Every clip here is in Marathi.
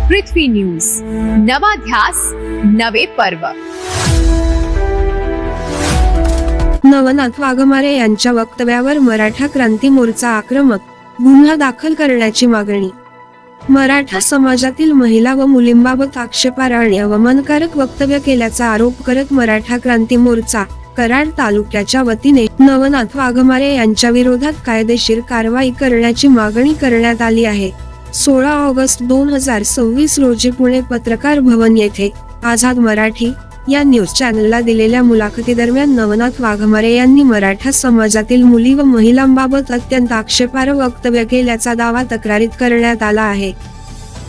पृथ्वी न्यूज, नवा ध्यास नवे पर्व। नवनाथ वाघमारे यांच्या वक्तव्यावर मराठा क्रांती मोर्चा आक्रमक, गुन्हा दाखल करण्याची मागणी। मराठा समाजातील महिला व मुलींबाबत आक्षेपार्ह आणि अवमानकारक वक्तव्य केल्याचा आरोप करत मराठा क्रांती मोर्चा कराड तालुक्याच्या वतीने नवनाथ वाघमारे यांच्या विरोधात कायदेशीर कारवाई करण्याची मागणी करण्यात आली आहे। 16 ऑगस्ट 2026 रोजी पुणे पत्रकार भवन येथे आझाद मराठी या न्यूज चॅनलला दिलेल्या मुलाखतीदरम्यान नवनाथ वाघमारे यांनी मराठा समाजातील मुली व महिलांबाबत अत्यंत आक्षेपार्ह वक्तव्य केल्याचा दावा तक्रारीत करण्यात आला आहे।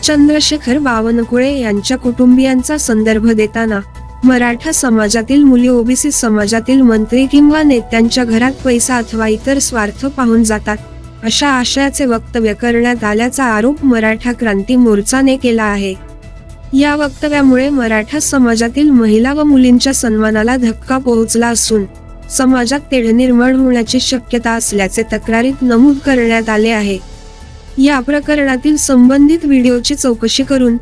चंद्रशेखर बावनकुळे यांच्या कुटुंबियांचा संदर्भ देताना मराठा समाजातील मुली ओबीसी समाजातील मंत्री किंवा नेत्यांच्या घरात पैसा अथवा इतर स्वार्थ पाहून जातात, अशा आशयाचे वक्तव्य करण्यात आल्याचा आरोप मराठा क्रांती मोर्चाने केला आहे। या वक्तव्यामुळे मराठा समाजातील महिला व मुलींच्या सन्मानाला धक्का पोहोचला असून समाजात तेढ निर्माण होण्याची शक्यता असल्याचे तक्रारीत नमूद करण्यात आले आहे। या प्रकरणातील संबंधित व्हिडिओची चौकशी करून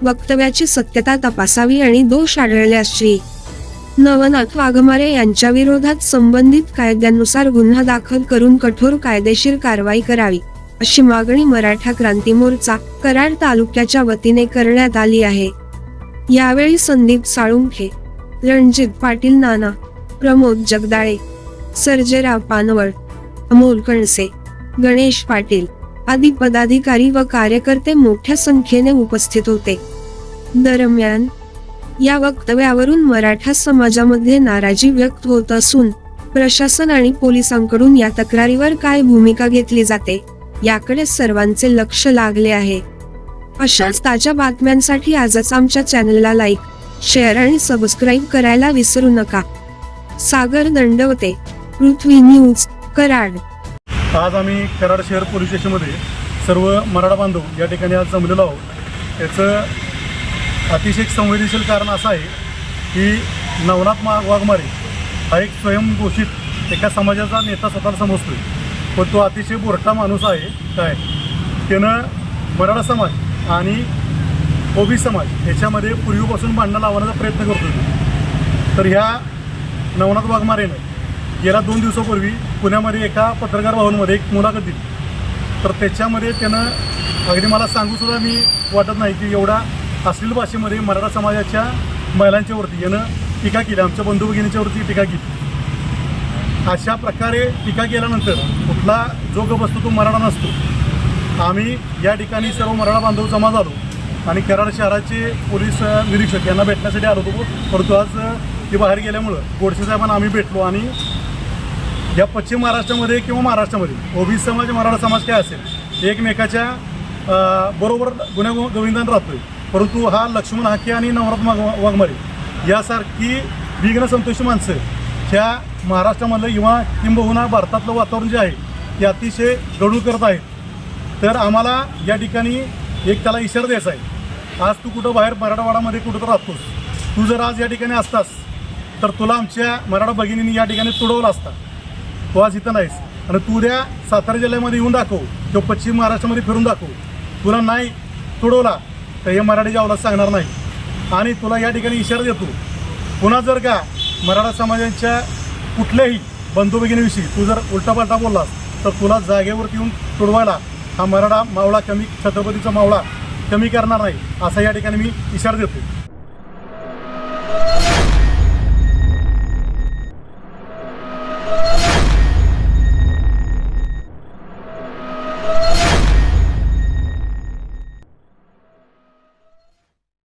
वक्तव्याची सत्यता तपासावी आणि दोष आढळल्यास श्री नवनाथ वाघमारे यांच्या विरोधात संबंधित कायद्यानुसार गुन्हा दाखल करून कठोर कायदेशीर कारवाई करावी, अशी मागणी मराठा क्रांती मोर्चा कराड तालुक्याच्या वतीने करण्यात आली आहे। यावेळी संदीप साळुंखे, रणजित पाटील नाना, प्रमोद जगदाळे, सर्जेराव पानवळ, अमोल कणसे, गणेश पाटील आदी पदाधिकारी व कार्यकर्ते मोठ्या संख्येने उपस्थित होते। दरम्यान या वक्तव्यावरून मराठा समाजामध्ये नाराजी व्यक्त होत असून प्रशासन आणि पोलिसांकडून या तक्रारीवर काय भूमिका घेतली जाते याकडे सर्वांचे लक्ष लागले आहे। अशाच ताज्या बातम्यांसाठी आजच आमच्या चॅनलला लाईक, शेअर आणि सबस्क्राईब करायला विसरू नका। सागर दंडवते, पृथ्वी न्यूज, कराड। आज आम्ही कराड शहर पोलीस स्टेशनमध्ये सर्व मराठा बांधव या ठिकाणी आज जमलेलो आहोत। याचं अतिशय संवेदनशील कारण असं आहे की नवनाथ वाघमारे हा एक स्वयंघोषित एका समाजाचा नेता स्वतःला समजतोय, पण तो अतिशय बोरटा माणूस आहे। काय त्यानं मराठा समाज आणि ओबीसी समाज याच्यामध्ये पूर्वीपासून भांडणं लावण्याचा प्रयत्न करतोय। तर ह्या नवनाथ वाघमारेनं गेल्या 2 दिवसापूर्वी पुण्यामध्ये एका पत्रकार भवनमध्ये एक मुलाखत दिली। तर त्याच्यामध्ये त्यानं अगदी मला सांगूसुद्धा मी वाटत नाही की एवढा अश्लील भाषेमध्ये मराठा समाजाच्या महिलांच्यावरती यानं टीका केली, आमच्या बंधू भगिनीच्यावरती टीका केली। अशा प्रकारे टीका केल्यानंतर कुठला जो गप असतो तो मराठा नसतो। आम्ही या ठिकाणी सर्व मराठा बांधव जमा झालो आणि कराड शहराचे पोलीस निरीक्षक यांना भेटण्यासाठी आलो होतो, परंतु आज ते बाहेर गेल्यामुळं गोडसे साहेबांना आम्ही भेटलो आणि या पश्चिम महाराष्ट्रामध्ये किंवा महाराष्ट्रामध्ये ओबीसी समाज मराठा समाज काय असेल एकमेकाच्या बरोबर गुन्ह्या गोविंदान राहतोय, परंतु हा लक्ष्मण हाके आणि नवनाथ वाघमारे यासारखी विघ्न संतोषी माणसं ह्या महाराष्ट्रामधलं किंवा किंबहुना भारतातलं वातावरण जे आहे ते अतिशय गढूळ करत आहेत। तर आम्हाला या ठिकाणी एक त्याला इशारा द्यायचा आहे। आज तू कुठं बाहेर मराठवाड्यामध्ये कुठं तर राहतोस, तू जर आज या ठिकाणी असतास तर तुला आमच्या मराठा भगिनींनी या ठिकाणी तुडवला असता। तो आज इथं नाहीस आणि तू उद्या सातारा जिल्ह्यामध्ये येऊन दाखव किंवा पश्चिम महाराष्ट्रामध्ये फिरून दाखव, तुला नाही तुडवला तर हे मराठी जावला सांगणार नाही। आणि तुला या ठिकाणी इशारा देतो, पुन्हा जर का मराठा समाजाच्या कुठल्याही बंधू भगिनीविषयी तू जर उलटापालटा बोललास तर तुला जागेवरती येऊन तुडवायला हा मराठा मावळा कमी, छत्रपतीचा मावळा कमी करणार नाही, असा या ठिकाणी मी इशारा देतो।